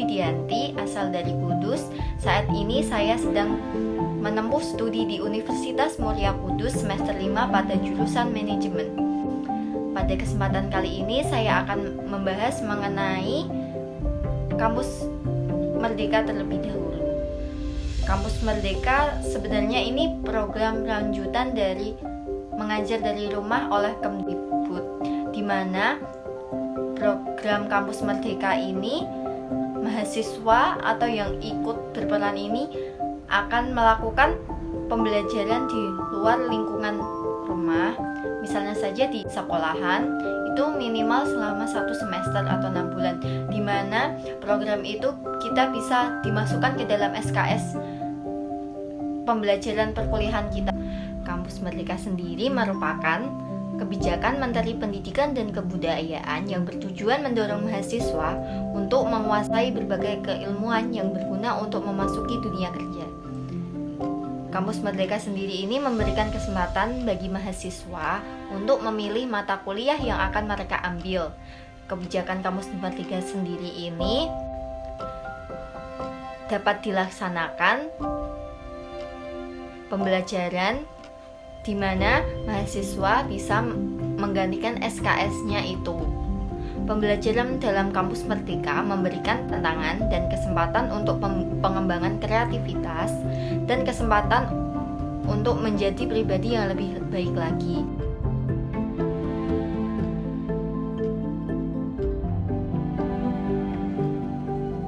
Widianti, asal dari Kudus. Saat ini saya sedang menempuh studi di Universitas Muria Kudus semester 5 pada jurusan manajemen. Pada kesempatan kali ini saya akan membahas mengenai Kampus Merdeka terlebih dahulu. Kampus Merdeka sebenarnya ini program lanjutan dari mengajar dari rumah oleh Kemdikbud, di mana program Kampus Merdeka ini mahasiswa atau yang ikut berperan ini akan melakukan pembelajaran di luar lingkungan rumah, misalnya saja di sekolahan, itu minimal selama 1 semester atau 6 bulan, di mana program itu kita bisa dimasukkan ke dalam SKS pembelajaran perkuliahan kita. Kampus Merdeka sendiri merupakan kebijakan Menteri Pendidikan dan Kebudayaan yang bertujuan mendorong mahasiswa untuk menguasai berbagai keilmuan yang berguna untuk memasuki dunia kerja. Kampus Merdeka sendiri ini memberikan kesempatan bagi mahasiswa untuk memilih mata kuliah yang akan mereka ambil. Kebijakan Kampus Merdeka sendiri ini dapat dilaksanakan pembelajaran di mana mahasiswa bisa menggantikan SKS-nya itu. Pembelajaran dalam Kampus Merdeka memberikan tantangan dan kesempatan untuk pengembangan kreativitas dan kesempatan untuk menjadi pribadi yang lebih baik lagi.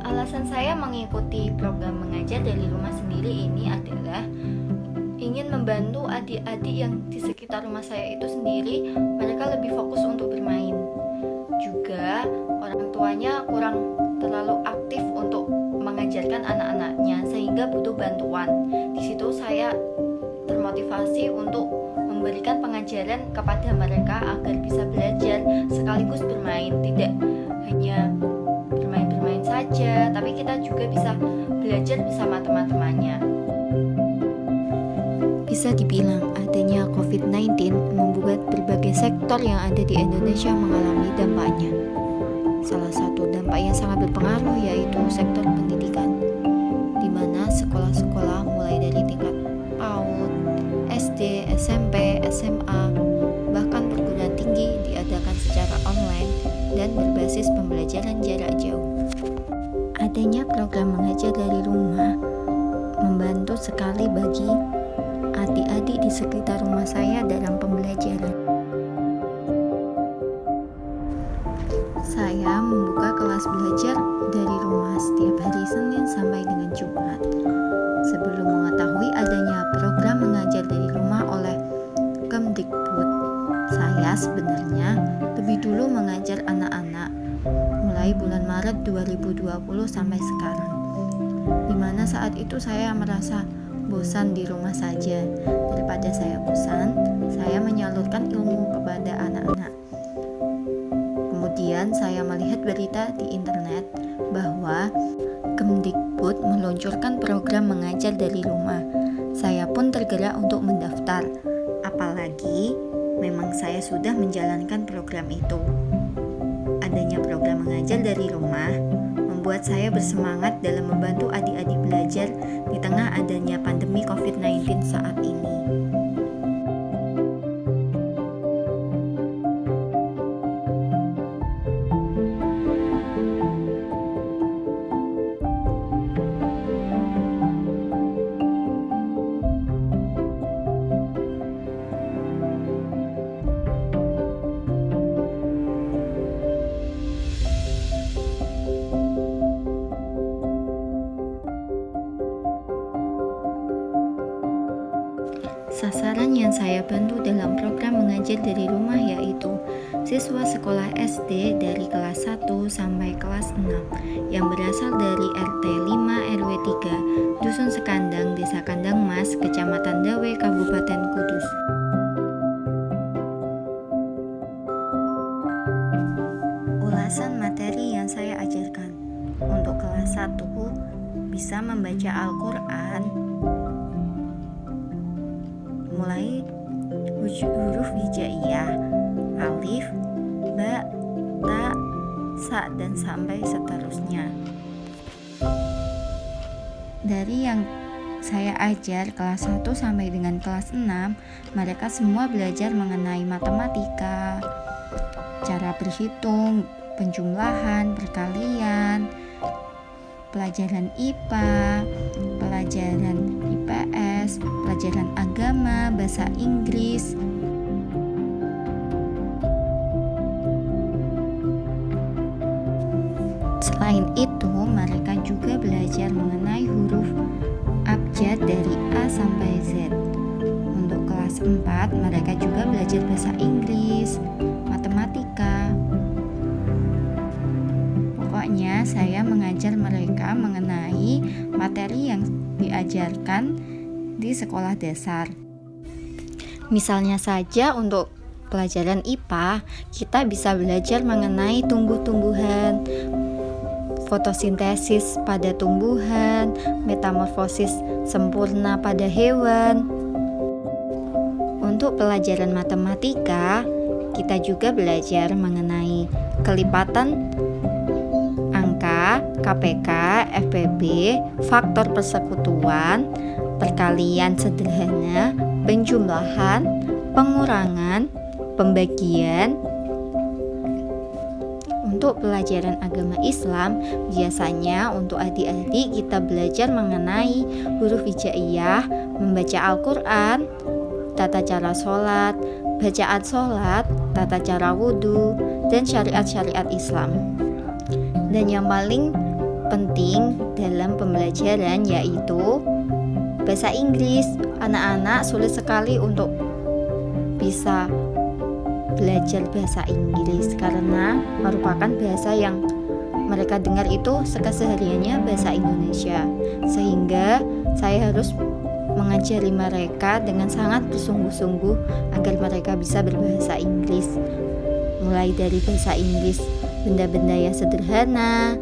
Alasan saya mengikuti program mengajar dari rumah sendiri ini adalah ingin membantu adik-adik yang di sekitar rumah saya itu sendiri, mereka lebih fokus untuk bermain. Juga orang tuanya kurang terlalu aktif untuk mengajarkan anak-anaknya sehingga butuh bantuan. Di situ saya termotivasi untuk memberikan pengajaran kepada mereka agar bisa belajar sekaligus bermain, tidak hanya bermain-bermain saja, tapi kita juga bisa belajar bersama teman-temannya. Bisa dibilang adanya COVID-19 membuat berbagai sektor yang ada di Indonesia mengalami dampaknya. Salah satu dampak yang sangat berpengaruh yaitu sektor pendidikan, di mana sekolah-sekolah mulai dari tingkat PAUD, SD, SMP, SMA, bahkan perguruan tinggi diadakan secara online dan berbasis pembelajaran jarak jauh. Adanya program mengajar dari rumah membantu sekali bagi adik-adik di sekitar rumah saya dalam pembelajaran. Saya membuka kelas belajar dari rumah setiap hari Senin sampai dengan Jumat. Sebelum mengetahui adanya program mengajar dari rumah oleh Kemdikbud, saya sebenarnya lebih dulu mengajar anak-anak mulai bulan Maret 2020 sampai sekarang. Di mana saat itu saya merasa bosan di rumah saja. Daripada saya bosan, saya menyalurkan ilmu kepada anak-anak. Kemudian saya melihat berita di internet bahwa Kemdikbud meluncurkan program mengajar dari rumah. Saya pun tergerak untuk mendaftar. Apalagi memang saya sudah menjalankan program itu. Adanya program mengajar dari rumah membuat saya bersemangat dalam membantu adik-adik belajar di tengah adanya pandemi COVID-19 saat ini. Sasaran yang saya bantu dalam program mengajar dari rumah yaitu siswa sekolah SD dari kelas 1 sampai kelas 6 yang berasal dari RT 5 RW 3 Dusun Sekandang, Desa Kandang Mas, Kecamatan Dawe, Kabupaten Kudus. Ulasan materi yang saya ajarkan untuk kelas 1 bisa membaca Al-Quran mulai huruf hijaiyah, alif, ba, ta, sa, dan sampai seterusnya. Dari yang saya ajar kelas 1 sampai dengan kelas 6, mereka semua belajar mengenai matematika, cara berhitung, penjumlahan, perkalian, pelajaran IPA, pelajaran IPS, pelajaran agama, bahasa Inggris. Selain itu, mereka juga belajar mengenai huruf abjad dari A sampai Z. Untuk kelas 4, mereka juga belajar bahasa Inggris, matematika. Pokoknya saya mengajar mereka mengenai materi yang diajarkan di sekolah dasar. Misalnya saja untuk pelajaran IPA, kita bisa belajar mengenai tumbuh-tumbuhan, fotosintesis pada tumbuhan, metamorfosis sempurna pada hewan. Untuk pelajaran matematika, kita juga belajar mengenai kelipatan angka, KPK, FPB, faktor persekutuan, perkalian sederhana, penjumlahan, pengurangan, pembagian. Untuk pelajaran agama Islam, biasanya untuk adik-adik kita belajar mengenai huruf hijaiyah, membaca Al-Quran, tata cara sholat, bacaan sholat, tata cara wudhu, dan syariat-syariat Islam. Dan yang paling penting dalam pembelajaran yaitu bahasa Inggris. Anak-anak sulit sekali untuk bisa belajar bahasa Inggris karena merupakan bahasa yang mereka dengar itu kesehariannya bahasa Indonesia, sehingga saya harus mengajari mereka dengan sangat bersungguh-sungguh agar mereka bisa berbahasa Inggris, mulai dari bahasa Inggris benda-benda yang sederhana,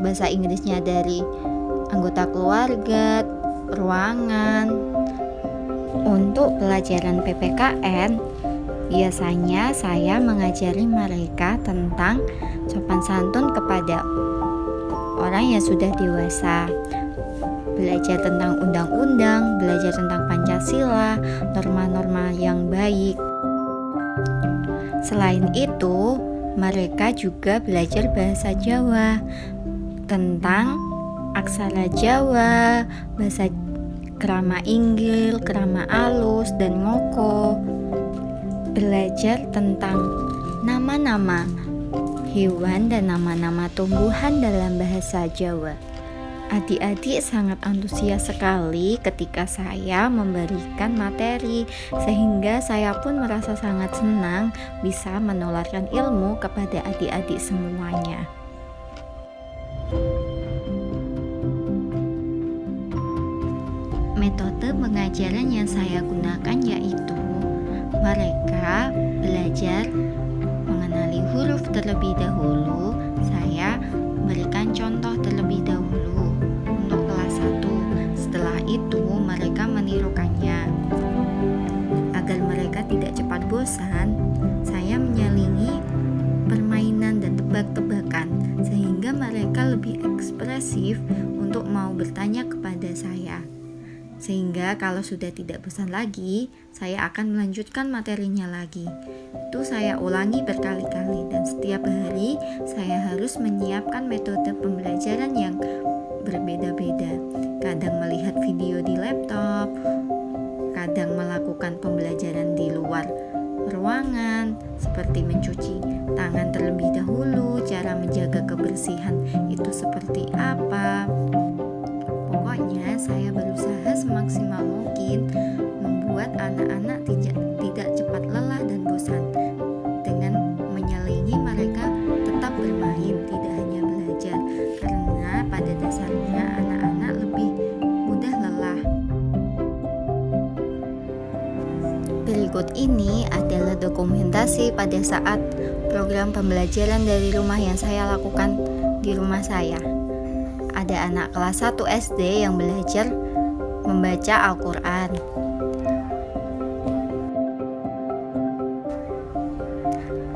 bahasa Inggrisnya dari anggota keluarga, ruangan. Untuk pelajaran PPKN, biasanya saya mengajari mereka tentang sopan santun kepada orang yang sudah dewasa, belajar tentang undang-undang, belajar tentang Pancasila, norma-norma yang baik. Selain itu, mereka juga belajar bahasa Jawa, tentang aksara Jawa, bahasa krama Inggil, krama alus, dan ngoko. Belajar tentang nama-nama hewan dan nama-nama tumbuhan dalam bahasa Jawa. Adik-adik sangat antusias sekali ketika saya memberikan materi, sehingga saya pun merasa sangat senang bisa menularkan ilmu kepada adik-adik semuanya. Metode pengajaran yang saya gunakan yaitu mereka belajar mengenali huruf terlebih dahulu. Saya berikan contoh terlebih dahulu untuk kelas 1. Setelah itu mereka menirukannya. Agar mereka tidak cepat bosan, saya menyelingi permainan dan tebak-tebakan sehingga mereka lebih ekspresif untuk mau bertanya kepada saya. Sehingga kalau sudah tidak bosan lagi, saya akan melanjutkan materinya lagi. Itu saya ulangi berkali-kali dan setiap hari saya harus menyiapkan metode pembelajaran yang berbeda-beda. Kadang melihat video di laptop, kadang melakukan pembelajaran di luar ruangan, seperti mencuci tangan terlebih dahulu, cara menjaga kebersihan itu seperti apa. Pokoknya saya berusaha semaksimal mungkin membuat anak-anak tidak cepat lelah dan bosan dengan menyelingi mereka tetap bermain, tidak hanya belajar, karena pada dasarnya anak-anak lebih mudah lelah. Berikut ini adalah dokumentasi pada saat program pembelajaran dari rumah yang saya lakukan di rumah saya. Ada anak kelas 1 SD yang belajar membaca Al-Quran.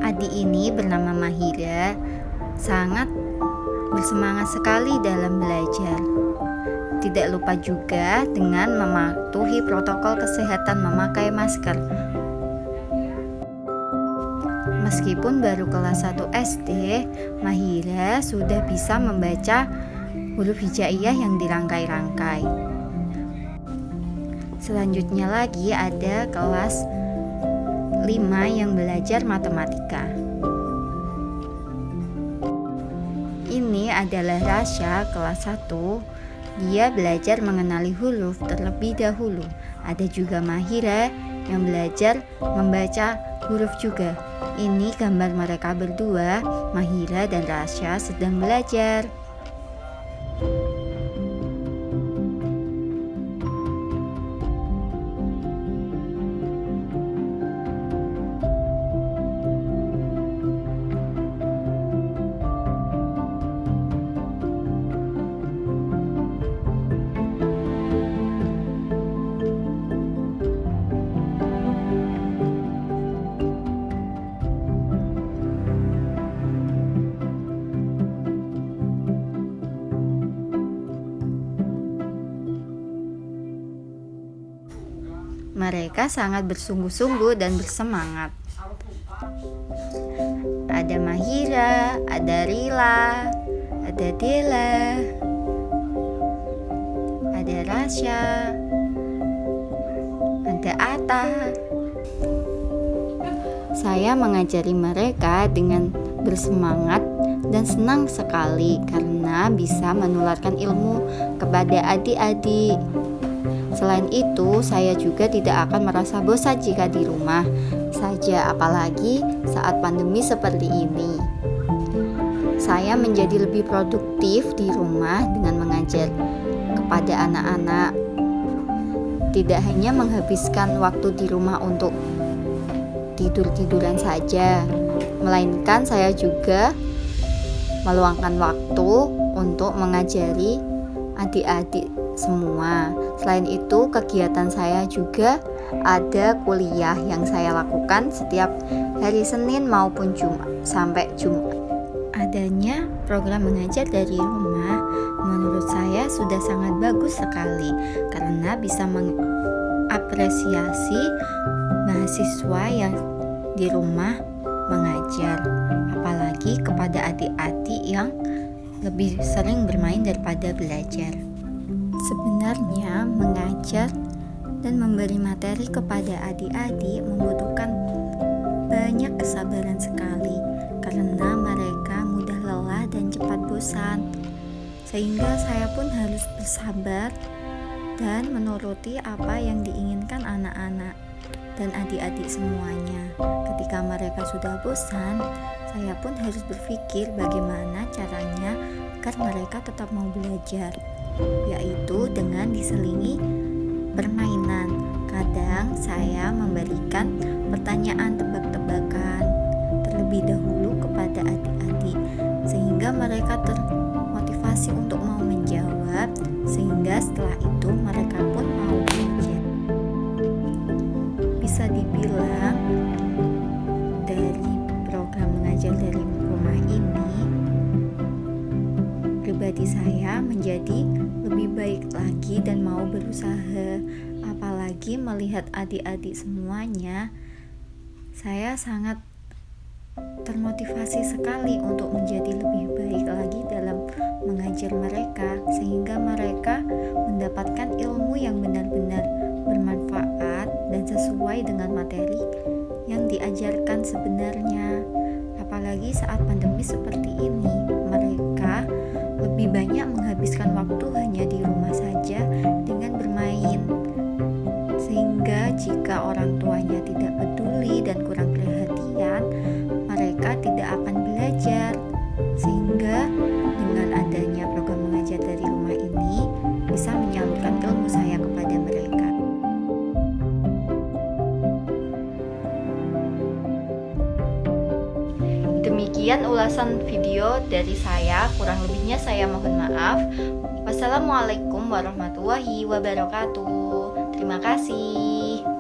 Adik ini bernama Mahira, sangat bersemangat sekali dalam belajar. Tidak lupa juga dengan mematuhi protokol kesehatan memakai masker. Meskipun baru kelas 1 SD, Mahira sudah bisa membaca huruf hijaiyah yang dirangkai-rangkai. Selanjutnya lagi ada kelas 5 yang belajar matematika. Ini adalah Rasya kelas 1. Dia belajar mengenali huruf terlebih dahulu. Ada juga Mahira yang belajar membaca huruf juga. Ini gambar mereka berdua, Mahira dan Rasya sedang belajar. Mereka sangat bersungguh-sungguh dan bersemangat. Ada Mahira, ada Rila, ada Dela, ada Rasya, ada Atta. Saya mengajari mereka dengan bersemangat dan senang sekali karena bisa menularkan ilmu kepada adik-adik. Selain itu, saya juga tidak akan merasa bosan jika di rumah saja, apalagi saat pandemi seperti ini. Saya menjadi lebih produktif di rumah dengan mengajar kepada anak-anak. Tidak hanya menghabiskan waktu di rumah untuk tidur-tiduran saja, melainkan saya juga meluangkan waktu untuk mengajari adik-adik semua. Selain itu, kegiatan saya juga ada kuliah yang saya lakukan setiap hari Senin maupun Jumat sampai Jumat. Adanya program mengajar dari rumah menurut saya sudah sangat bagus sekali karena bisa mengapresiasi mahasiswa yang di rumah mengajar, apalagi kepada adik-adik yang lebih sering bermain daripada belajar. Sebenarnya mengajar dan memberi materi kepada adik-adik membutuhkan banyak kesabaran sekali karena mereka mudah lelah dan cepat bosan. Sehingga saya pun harus bersabar dan menuruti apa yang diinginkan anak-anak dan adik-adik semuanya. Ketika mereka sudah bosan, saya pun harus berpikir bagaimana caranya agar mereka tetap mau belajar, yaitu dengan diselingi permainan. Kadang saya memberikan pertanyaan tebak-tebakan terlebih dahulu kepada adik-adik sehingga mereka termotivasi untuk mau menjawab, sehingga setelah itu mereka pun mau belajar. Bisa dibilang dari program mengajar dari rumah ini, pribadi saya menjadi lebih baik lagi dan mau berusaha. Apalagi melihat adik-adik semuanya, saya sangat termotivasi sekali untuk menjadi lebih baik lagi dalam mengajar mereka, sehingga mereka mendapatkan ilmu yang benar-benar bermanfaat dan sesuai dengan materi yang diajarkan sebenarnya. Apalagi saat pandemi seperti ini, mereka lebih banyak menghabiskan waktu hanya di rumah saja dengan bermain, sehingga jika orang tuanya tidak peduli dan kurang perhatian, mereka tidak akan belajar. Sehingga dengan adanya program mengajar dari rumah ini bisa menyalurkan ilmu saya kepada mereka. Demikian ulasan video dari saya, kurang lebihnya saya mohon maaf. Wassalamualaikum warahmatullahi wabarakatuh. Terima kasih.